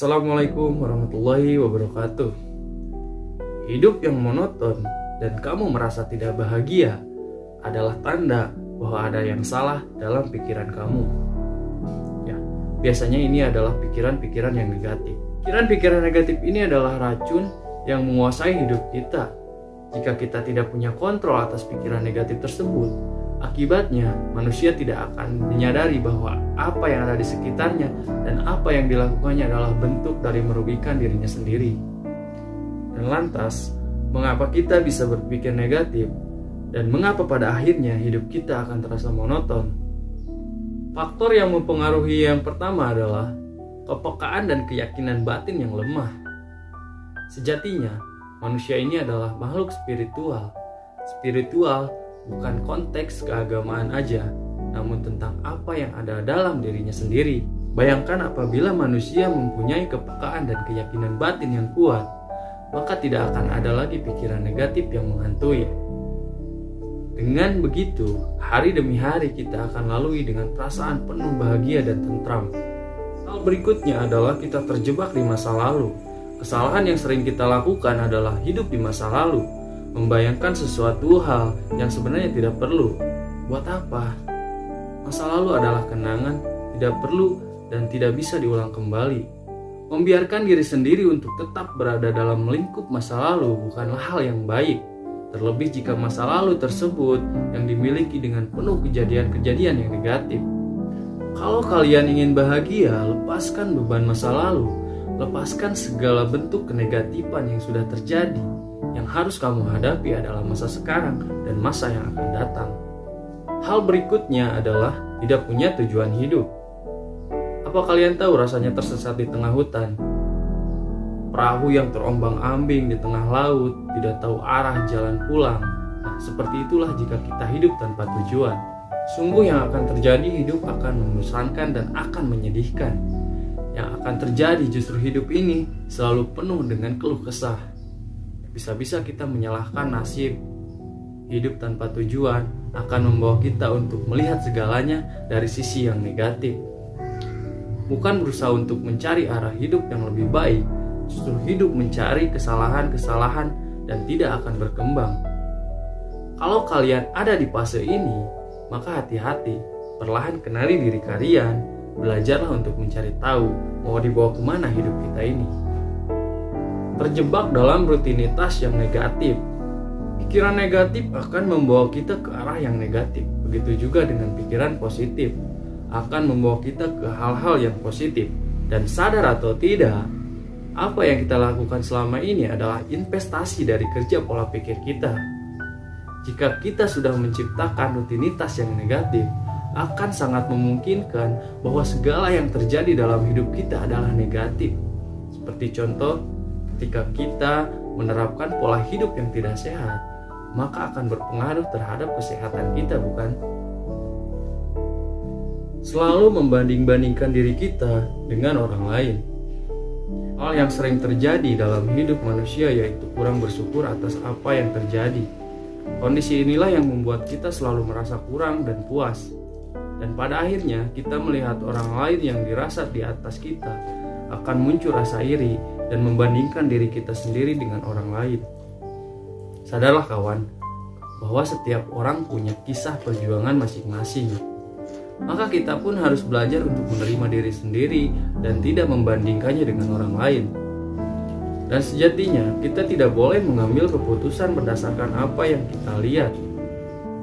Assalamualaikum warahmatullahi wabarakatuh. Hidup yang monoton dan kamu merasa tidak bahagia adalah tanda bahwa ada yang salah dalam pikiran kamu. Ya, biasanya ini adalah pikiran-pikiran yang negatif. Pikiran-pikiran negatif ini adalah racun yang menguasai hidup kita. Jika kita tidak punya kontrol atas pikiran negatif tersebut, akibatnya manusia tidak akan menyadari bahwa apa yang ada di sekitarnya dan apa yang dilakukannya adalah bentuk dari merugikan dirinya sendiri. Dan lantas, mengapa kita bisa berpikir negatif dan mengapa pada akhirnya hidup kita akan terasa monoton? Faktor yang mempengaruhi yang pertama adalah kepekaan dan keyakinan batin yang lemah. Sejatinya, manusia ini adalah makhluk spiritual. Spiritual bukan konteks keagamaan aja, namun tentang apa yang ada dalam dirinya sendiri. Bayangkan apabila manusia mempunyai kepekaan dan keyakinan batin yang kuat, maka tidak akan ada lagi pikiran negatif yang menghantui. Dengan begitu, hari demi hari kita akan lalui dengan perasaan penuh bahagia dan tentram. Hal berikutnya adalah kita terjebak di masa lalu. Kesalahan yang sering kita lakukan adalah hidup di masa lalu, membayangkan sesuatu hal yang sebenarnya tidak perlu. Buat apa? Masa lalu adalah kenangan, tidak perlu dan tidak bisa diulang kembali. Membiarkan diri sendiri untuk tetap berada dalam lingkup masa lalu bukanlah hal yang baik. Terlebih jika masa lalu tersebut yang dimiliki dengan penuh kejadian-kejadian yang negatif. Kalau kalian ingin bahagia, lepaskan beban masa lalu. Lepaskan segala bentuk kenegatifan yang sudah terjadi. Yang harus kamu hadapi adalah masa sekarang dan masa yang akan datang. Hal berikutnya adalah tidak punya tujuan hidup. Apa kalian tahu rasanya tersesat di tengah hutan? Perahu yang terombang-ambing di tengah laut, tidak tahu arah jalan pulang. Nah, seperti itulah jika kita hidup tanpa tujuan. Sungguh yang akan terjadi, hidup akan membosankan dan akan menyedihkan. Yang akan terjadi justru hidup ini selalu penuh dengan keluh kesah. Bisa-bisa kita menyalahkan nasib. Hidup tanpa tujuan akan membawa kita untuk melihat segalanya dari sisi yang negatif. Bukan berusaha untuk mencari arah hidup yang lebih baik, justru hidup mencari kesalahan-kesalahan dan tidak akan berkembang. Kalau kalian ada di fase ini, maka hati-hati, perlahan kenali diri kalian, belajarlah untuk mencari tahu mau dibawa kemana hidup kita ini. Terjebak dalam rutinitas yang negatif. Pikiran negatif akan membawa kita ke arah yang negatif. Begitu juga dengan pikiran positif akan membawa kita ke hal-hal yang positif. Dan sadar atau tidak, apa yang kita lakukan selama ini adalah investasi dari kerja pola pikir kita. Jika kita sudah menciptakan rutinitas yang negatif, akan sangat memungkinkan bahwa segala yang terjadi dalam hidup kita adalah negatif. Seperti contoh, ketika kita menerapkan pola hidup yang tidak sehat, maka akan berpengaruh terhadap kesehatan kita, bukan? Selalu membanding-bandingkan diri kita dengan orang lain. Hal yang sering terjadi dalam hidup manusia yaitu kurang bersyukur atas apa yang terjadi. Kondisi inilah yang membuat kita selalu merasa kurang dan puas. Dan pada akhirnya kita melihat orang lain yang dirasa di atas kita, akan muncul rasa iri dan membandingkan diri kita sendiri dengan orang lain. Sadarlah kawan, bahwa setiap orang punya kisah perjuangan masing-masing. Maka kita pun harus belajar untuk menerima diri sendiri dan tidak membandingkannya dengan orang lain. Dan sejatinya kita tidak boleh mengambil keputusan berdasarkan apa yang kita lihat.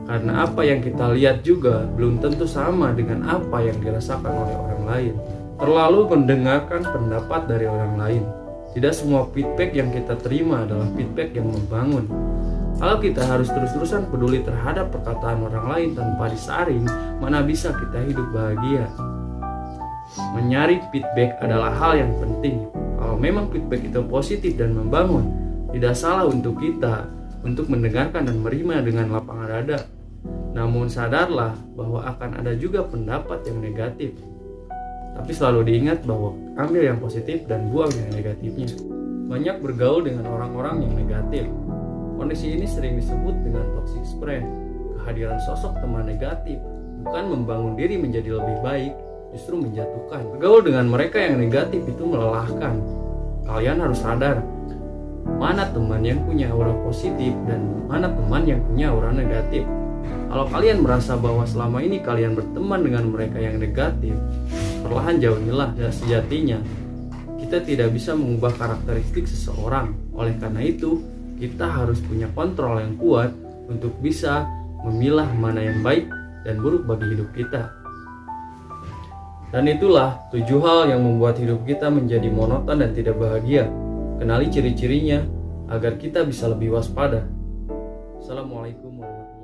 Karena apa yang kita lihat juga belum tentu sama dengan apa yang dirasakan oleh orang lain. Terlalu mendengarkan pendapat dari orang lain. Tidak semua feedback yang kita terima adalah feedback yang membangun. Kalau kita harus terus-terusan peduli terhadap perkataan orang lain tanpa disaring, mana bisa kita hidup bahagia? Menyaring feedback adalah hal yang penting. Kalau memang feedback itu positif dan membangun, tidak salah untuk kita untuk mendengarkan dan menerima dengan lapangan dada. Namun sadarlah bahwa akan ada juga pendapat yang negatif. Tapi selalu diingat bahwa ambil yang positif dan buang yang negatifnya. Banyak bergaul dengan orang-orang yang negatif. Kondisi ini sering disebut dengan toxic friend. Kehadiran sosok teman negatif bukan membangun diri menjadi lebih baik, justru menjatuhkan. Bergaul dengan mereka yang negatif itu melelahkan. Kalian harus sadar mana teman yang punya aura positif dan mana teman yang punya aura negatif. Kalau kalian merasa bahwa selama ini kalian berteman dengan mereka yang negatif, perlahan jauhilah. Dan sejatinya kita tidak bisa mengubah karakteristik seseorang. Oleh karena itu, kita harus punya kontrol yang kuat untuk bisa memilah mana yang baik dan buruk bagi hidup kita. Dan itulah 7 hal yang membuat hidup kita menjadi monoton dan tidak bahagia. Kenali ciri-cirinya agar kita bisa lebih waspada. Assalamualaikum warahmatullahi wabarakatuh.